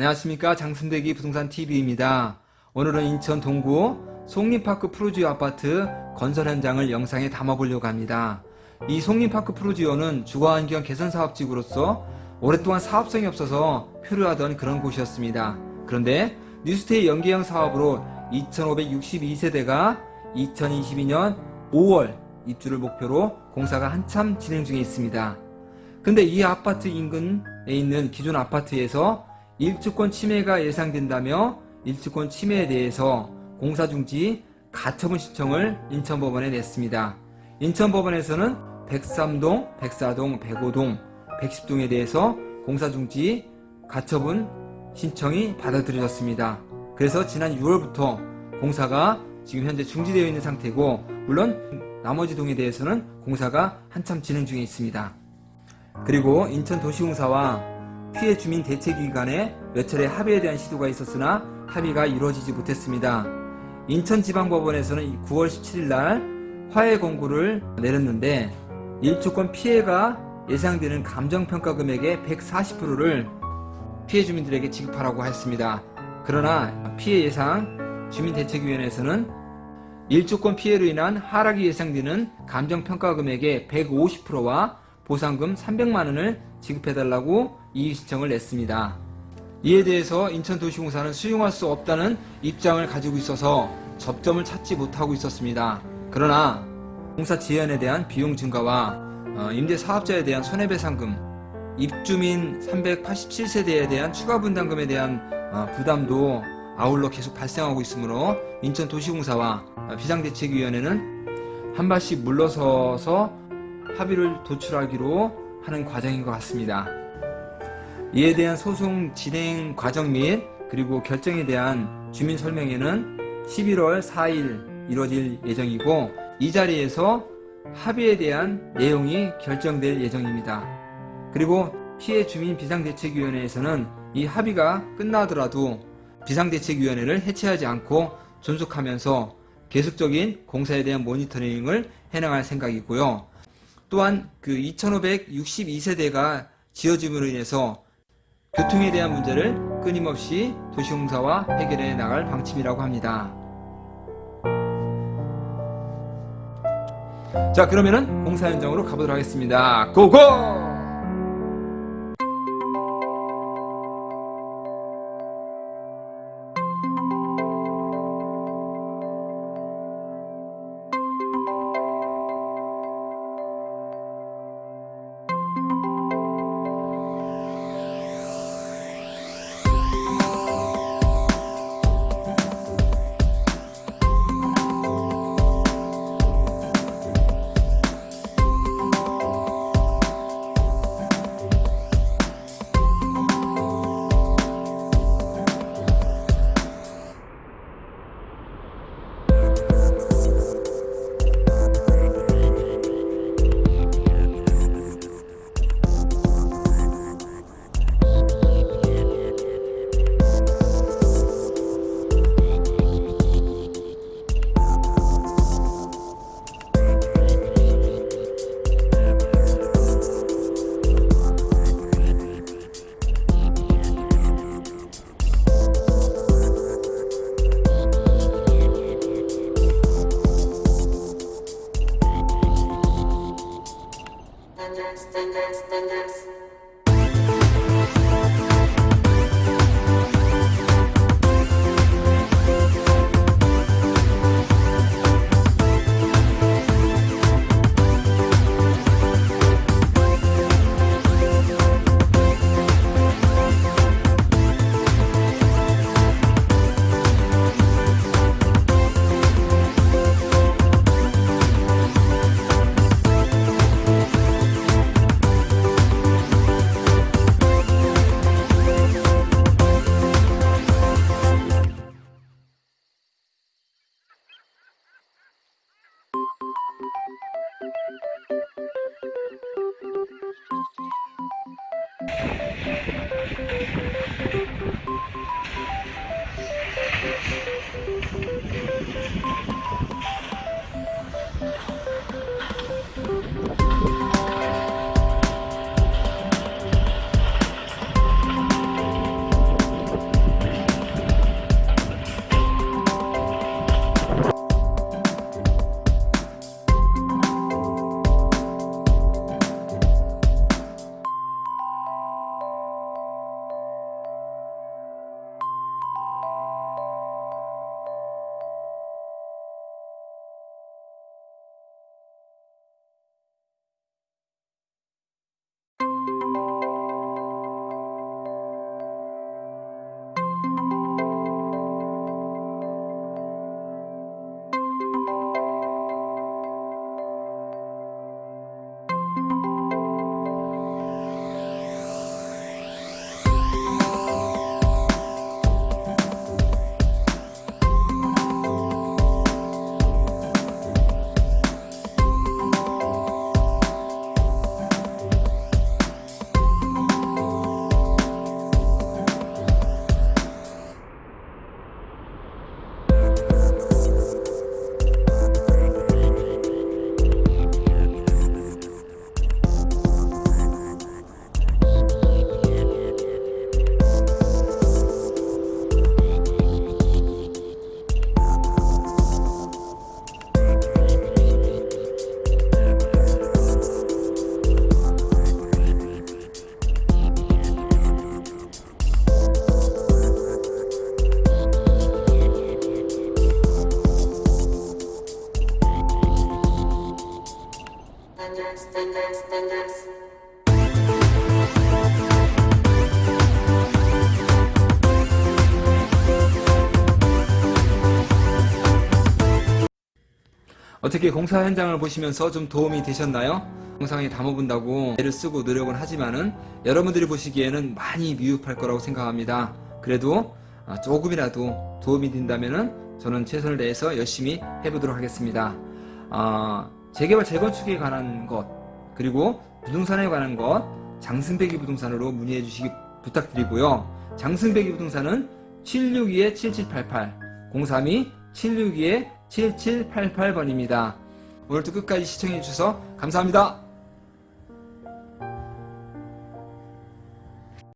안녕하십니까, 장순대기 부동산 TV입니다. 오늘은 인천 동구 송림파크 프루지오 아파트 건설 현장을 영상에 담아보려고 합니다. 이 송림파크 프루지오는 주거환경 개선 사업지구로서 오랫동안 사업성이 없어서 표류하던 그런 곳이었습니다. 그런데 뉴스테이 연계형 사업으로 2562세대가 2022년 5월 입주를 목표로 공사가 한참 진행 중에 있습니다. 근데 이 아파트 인근에 있는 기존 아파트에서 일주권 침해가 예상된다며 일주권 침해에 대해서 공사 중지 가처분 신청을 인천법원에 냈습니다. 인천법원에서는 103동, 104동, 105동, 110동에 대해서 공사 중지 가처분 신청이 받아들여졌습니다. 그래서 지난 6월부터 공사가 지금 현재 중지되어 있는 상태고, 물론 나머지 동에 대해서는 공사가 한참 진행 중에 있습니다. 그리고 인천도시공사와 피해 주민 대책위 간에 몇 차례 합의에 대한 시도가 있었으나 합의가 이루어지지 못했습니다. 인천지방법원에서는 9월 17일 날 화해 공고를 내렸는데, 일주권 피해가 예상되는 감정평가 금액의 140%를 피해 주민들에게 지급하라고 했습니다. 그러나 피해 예상 주민대책위원회에서는 일주권 피해로 인한 하락이 예상되는 감정평가 금액의 150%와 보상금 300만원을 지급해달라고 이의 신청을 냈습니다. 이에 대해서 인천도시공사는 수용할 수 없다는 입장을 가지고 있어서 접점을 찾지 못하고 있었습니다. 그러나 공사 지연에 대한 비용 증가와 임대사업자에 대한 손해배상금, 입주민 387세대에 대한 추가 분담금에 대한 부담도 아울러 계속 발생하고 있으므로 인천도시공사와 비상대책위원회는 한 발씩 물러서서 합의를 도출하기로 하는 과정인 것 같습니다. 이에 대한 소송 진행 과정 및 그리고 결정에 대한 주민 설명회는 11월 4일 이루어질 예정이고, 이 자리에서 합의에 대한 내용이 결정될 예정입니다. 그리고 피해 주민 비상대책위원회에서는 이 합의가 끝나더라도 비상대책위원회를 해체하지 않고 존속하면서 계속적인 공사에 대한 모니터링을 해나갈 생각이고요. 또한 2562세대가 지어짐으로 인해서 교통에 대한 문제를 끊임없이 도시공사와 해결해 나갈 방침이라고 합니다. 자, 그러면은 공사 현장으로 가보도록 하겠습니다. 고고! 어떻게 공사 현장을 보시면서 좀 도움이 되셨나요? 영상에 담아본다고 애를 쓰고 노력은 하지만은 여러분들이 보시기에는 많이 미흡할 거라고 생각합니다. 그래도 조금이라도 도움이 된다면은 저는 최선을 다해서 열심히 해보도록 하겠습니다. 재개발 재건축에 관한 것, 그리고 부동산에 관한 것, 장승배기 부동산으로 문의해 주시기 부탁드리고요. 장승배기 부동산은 762-7788, 032-762-7788번입니다. 오늘도 끝까지 시청해 주셔서 감사합니다.